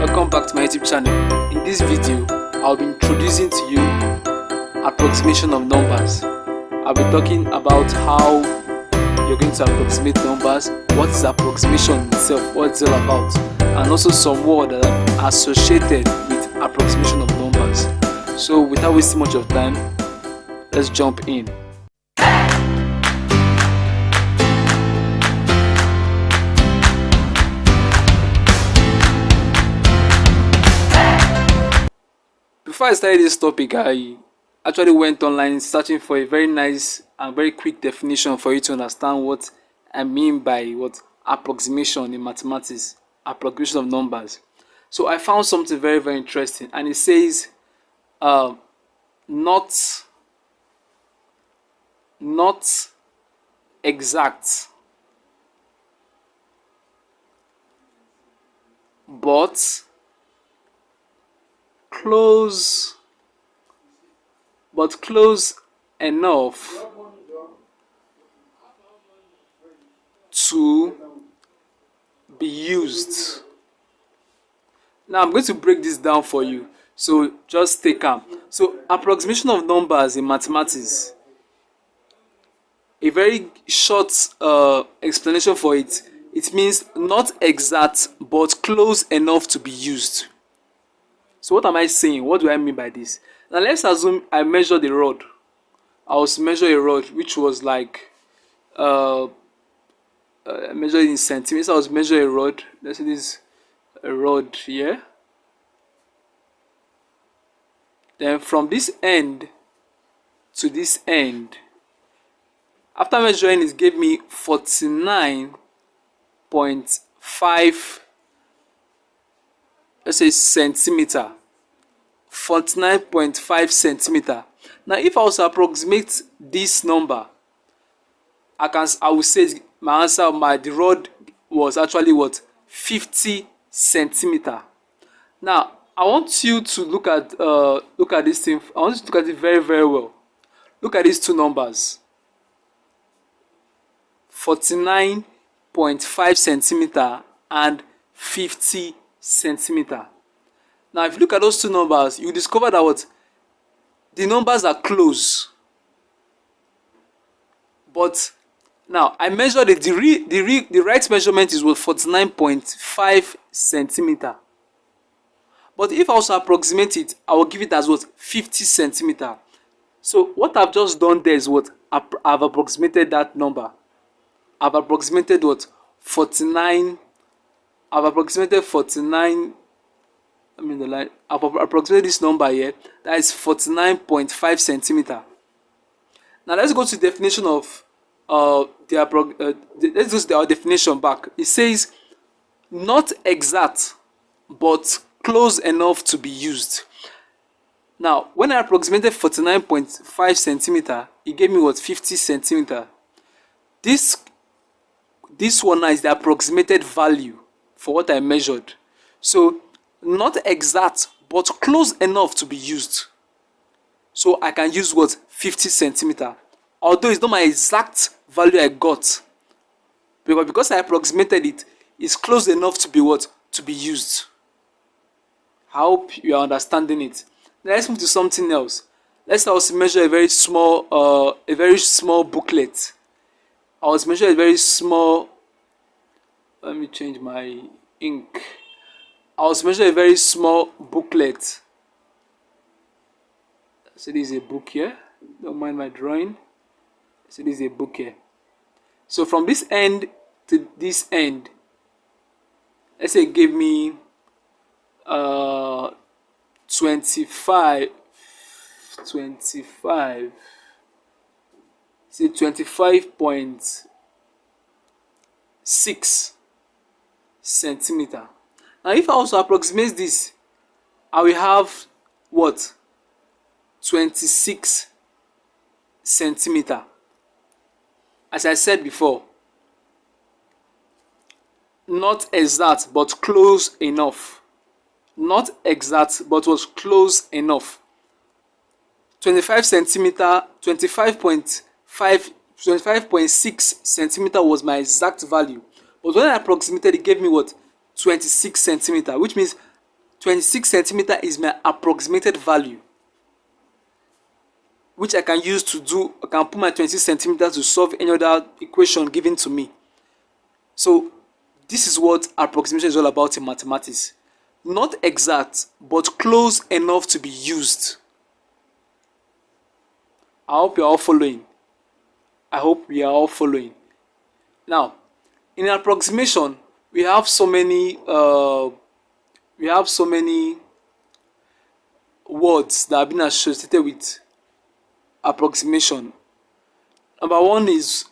Welcome back to my YouTube channel. In this video, I'll be introducing to you approximation of numbers. I'll be talking about how you're going to approximate numbers, what is approximation itself, what it's all about, and also some words that are associated with approximation of numbers. So without wasting much of time, let's jump in. Before I started this topic, I actually went online searching for a very nice and very quick definition for you to understand what I mean by what approximation in mathematics, approximation of numbers. So I found something very, very interesting, and it says not exact, but close enough to be used. Now I'm going to break this down for you, so just stay calm. So approximation of numbers in mathematics, a very short explanation for it means not exact but close enough to be used. So what am I saying? What do I mean by this? Now let's assume I measured a rod. I was measuring a rod which was like measured in centimeters. I was measuring a rod. Let's say this is a rod here. Then from this end to this end, after measuring, it gave me 49.5, let's say centimeter. 49.5 centimeter. Now if I was to approximate this number, I will say my answer, the rod was actually what, 50 centimeter. Now I want you to look at this thing. I want you to look at it very, very well. Look at these two numbers, 49.5 centimeter and 50 centimeter. Now if you look at those two numbers, you discover that what, the numbers are close. But now I measured it. The right measurement is what, 49.5 centimeter. But if I also approximate it, I will give it as what, 50 centimeter. So what I've just done there is what, I've approximated that number. I've approximated what, 49. I've approximated 49. I've approximated this number here. That is 49.5 centimeter. Now let's go to the definition of let's just our definition back. It says not exact but close enough to be used. Now when I approximated 49.5 centimeter, it gave me what, 50 centimeter. This one now is the approximated value for what I measured. So not exact but close enough to be used. So I can use what, 50 centimeter. Although it's not my exact value I got, because I approximated it, it's close enough to be what, to be used. I hope you are understanding it. Now let's move to something else. Let's also measure a very small booklet. I was measuring a very small, let me change my ink. I was measuring a very small booklet. So this is a book here. Don't mind my drawing. So this is a book here. So from this end to this end, let's say it gave me 25. Say 25.6 centimeter. Now if I also approximate this, I will have what, 26 centimeter. As I said before, not exact but close enough. Not exact but was close enough. 25 centimeter, 25.6 centimeter was my exact value. But when I approximated, it gave me what, 26 centimeter, which means 26 centimeter is my approximated value, which I can use to do, I can put my 26 centimeters to solve any other equation given to me. So this is what approximation is all about in mathematics. Not exact, but close enough to be used. I hope you are all following. I hope we are all following. Now, in approximation, we have so many words that have been associated with approximation. Number one is